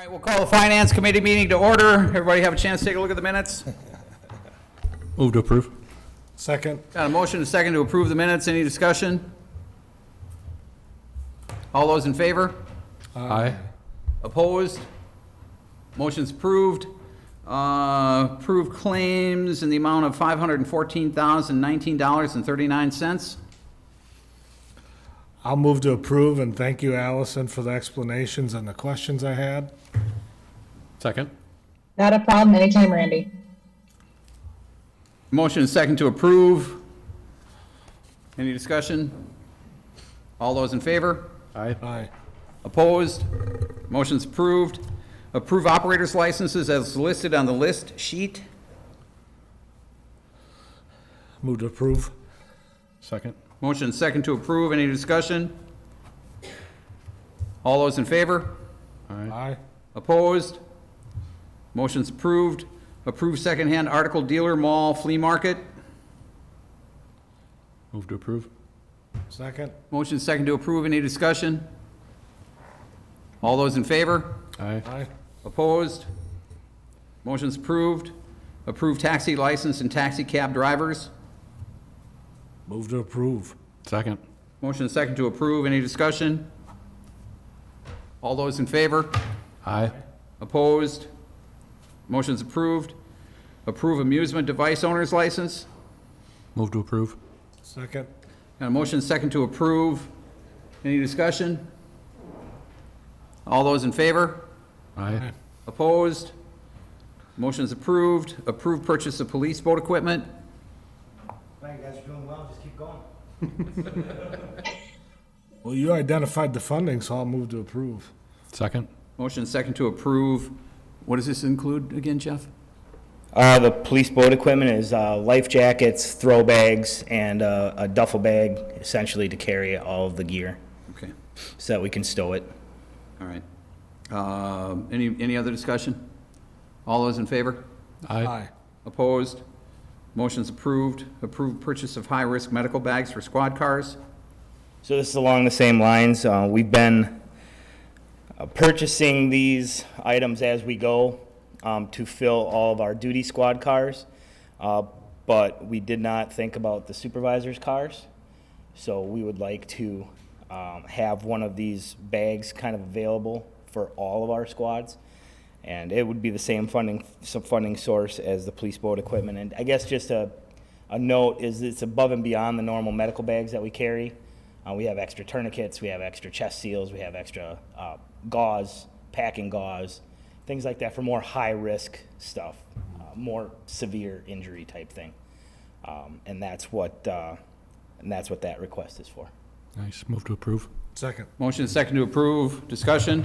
right, we'll call the Finance Committee meeting to order. Everybody have a chance to take a look at the minutes? Move to approve. Second. Got a motion and a second to approve the minutes. Any discussion? All those in favor? Aye. Opposed? Motion's approved. Approved claims in the amount of $514,019.39. I'll move to approve, and thank you, Allison, for the explanations and the questions I had. Second. Not a problem. Anytime, Randy. Motion and second to approve. Any discussion? All those in favor? Aye. Aye. Opposed? Motion's approved. Approve operators licenses as listed on the list sheet. Move to approve. Second. Motion and second to approve. Any discussion? All those in favor? Aye. Aye. Opposed? Motion's approved. Approve secondhand article dealer mall flea market. Move to approve. Second. Motion second to approve. Any discussion? All those in favor? Aye. Aye. Opposed? Motion's approved. Approve taxi license and taxi cab drivers. Move to approve. Second. Motion second to approve. Any discussion? All those in favor? Aye. Opposed? Motion's approved. Approve amusement device owner's license. Move to approve. Second. Got a motion second to approve. Any discussion? All those in favor? Aye. Opposed? Motion's approved. Approve purchase of police boat equipment. Thank you guys are doing well, just keep going. Well, you identified the funding, so I'll move to approve. Second. Motion second to approve. What does this include again, Jeff? The police boat equipment is life jackets, throw bags, and a duffel bag, essentially to carry all of the gear Okay, so that we can stow it. all right. Any other discussion? All those in favor? Aye. Aye. Opposed? Motion's approved. Approved purchase of high-risk medical bags for squad cars. So this is along the same lines. We've been purchasing these items as we go to fill all of our duty squad cars, but we did not think about the supervisor's cars. So we would like to have one of these bags kind of available for all of our squads. And it would be the same funding source as the police boat equipment. And I guess just a note is it's above and beyond the normal medical bags that we carry. We have extra tourniquets, we have extra chest seals, we have extra gauze, packing gauze, things like that for more high-risk stuff, more severe injury type thing. And that's what that request is for. Nice. Move to approve. Second. Motion second to approve. Discussion?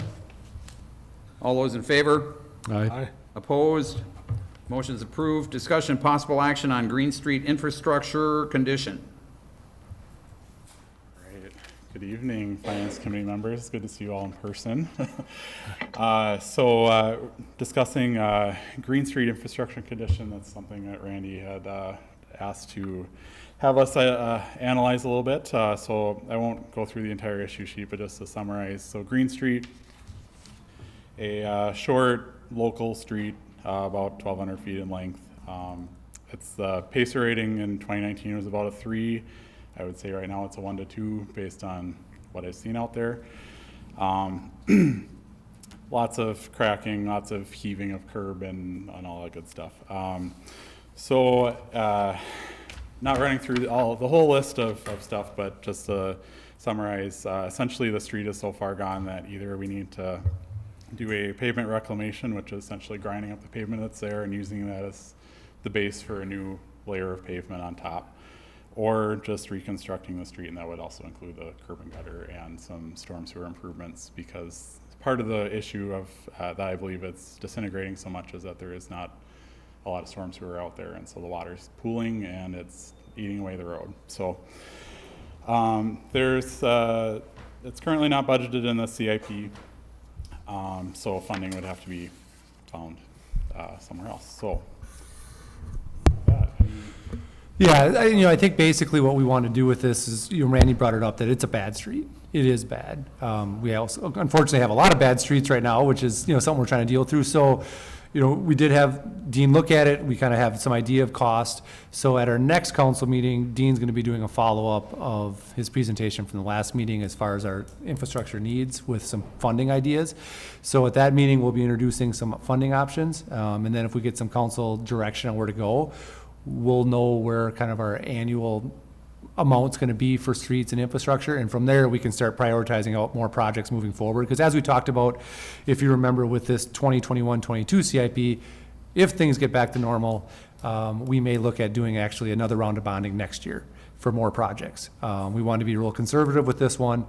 All those in favor? Aye. Aye. Opposed? Motion's approved. Discussion, possible action on Green Street infrastructure condition. Great. Good evening, Finance Committee members. Good to see you all in person. Discussing Green Street infrastructure condition, that's something that Randy had asked to have us analyze a little bit. So I won't go through the entire issue sheet, but just to summarize. So Green Street, a short local street, about 1,200 feet in length. Its PACER rating in 2019 was about a 3. I would say right now it's a 1 to 2 based on what I've seen out there. Lots of cracking, lots of heaving of curb and all that good stuff. Not running through the whole list of stuff, but just to summarize, essentially the street is so far gone that either we need to do a pavement reclamation, which is essentially grinding up the pavement that's there and using that as the base for a new layer of pavement on top, or just reconstructing the street, and that would also include the curb and gutter and some storm sewer improvements, because part of the issue of that I believe it's disintegrating so much is that there is not a lot of storm sewer out there, and so the water's pooling and it's eating away the road. So it's currently not budgeted in the CIP. So funding would have to be found somewhere else. So Yeah, I think basically what we want to do with this is, Randy brought it up, that it's a bad street. It is bad. We also unfortunately have a lot of bad streets right now, which is, something we're trying to deal through. So, we did have Dean look at it. We kind of have some idea of cost. So at our next council meeting, Dean's going to be doing a follow-up of his presentation from the last meeting as far as our infrastructure needs with some funding ideas. So at that meeting, we'll be introducing some funding options. And then if we get some council direction on where to go, we'll know where kind of our annual amount's going to be for streets and infrastructure, and from there, we can start prioritizing out more projects moving forward. Because as we talked about, if you remember with this 2021-22 CIP, if things get back to normal, we may look at doing actually another round of bonding next year for more projects. We want to be real conservative with this one,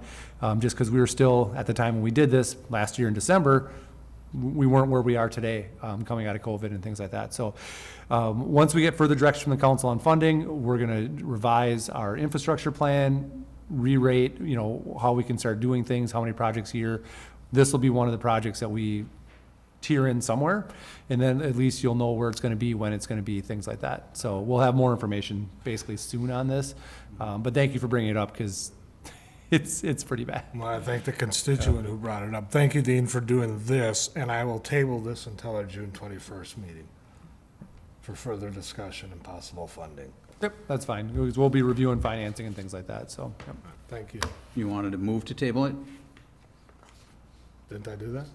just because we were still, at the time when we did this last year in December, we weren't where we are today, coming out of COVID and things like that. So once we get further direction from the council on funding, we're going to revise our infrastructure plan, re-rate, how we can start doing things, how many projects a year. This will be one of the projects that we tier in somewhere, and then at least you'll know where it's going to be, when it's going to be, things like that. So we'll have more information basically soon on this. But thank you for bringing it up, because it's pretty bad. Well, I thank the constituent who brought it up. Thank you, Dean, for doing this, and I will table this until our June 21st meeting for further discussion and possible funding. Yep, that's fine. We'll be reviewing financing and things like that, so. Yep. Thank you. You wanted to move to table it? Didn't I do that?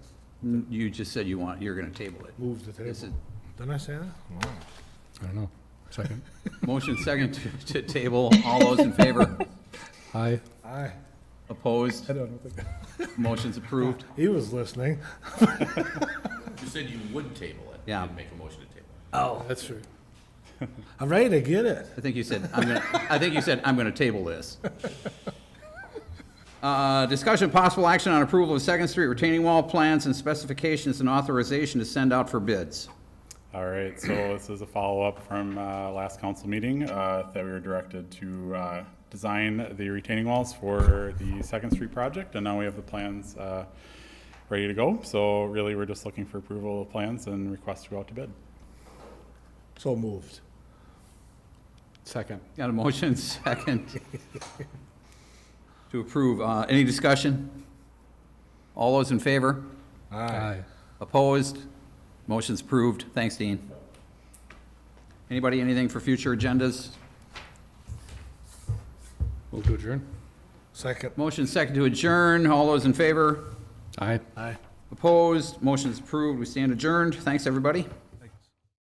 You just said you're going to table it. Move the table. This is- Didn't I say that? Wow. I don't know. Second. Motion second to table. All those in favor? Aye. Aye. Opposed? don't think. Motion's approved. He was listening. You said you would table it. Yeah. You didn't make a motion to table it. Oh, that's true. I'm ready to get it. I think you said, I'm going to table this. Discussion possible action on approval of Second Street retaining wall plans and specifications and authorization to send out for bids. All right, so this is a follow-up from last council meeting that we were directed to design the retaining walls for the Second Street project, and now we have the plans ready to go. So really, we're just looking for approval of plans and request to go out to bid. So moved. Second. Got a motion second to approve. Any discussion? All those in favor? Aye. Opposed? Motion's approved. Thanks, Dean. Anybody, anything for future agendas? Move to adjourn. Second. Motion second to adjourn. All those in favor? Aye. Aye. Opposed? Motion's approved. We stand adjourned. Thanks, everybody.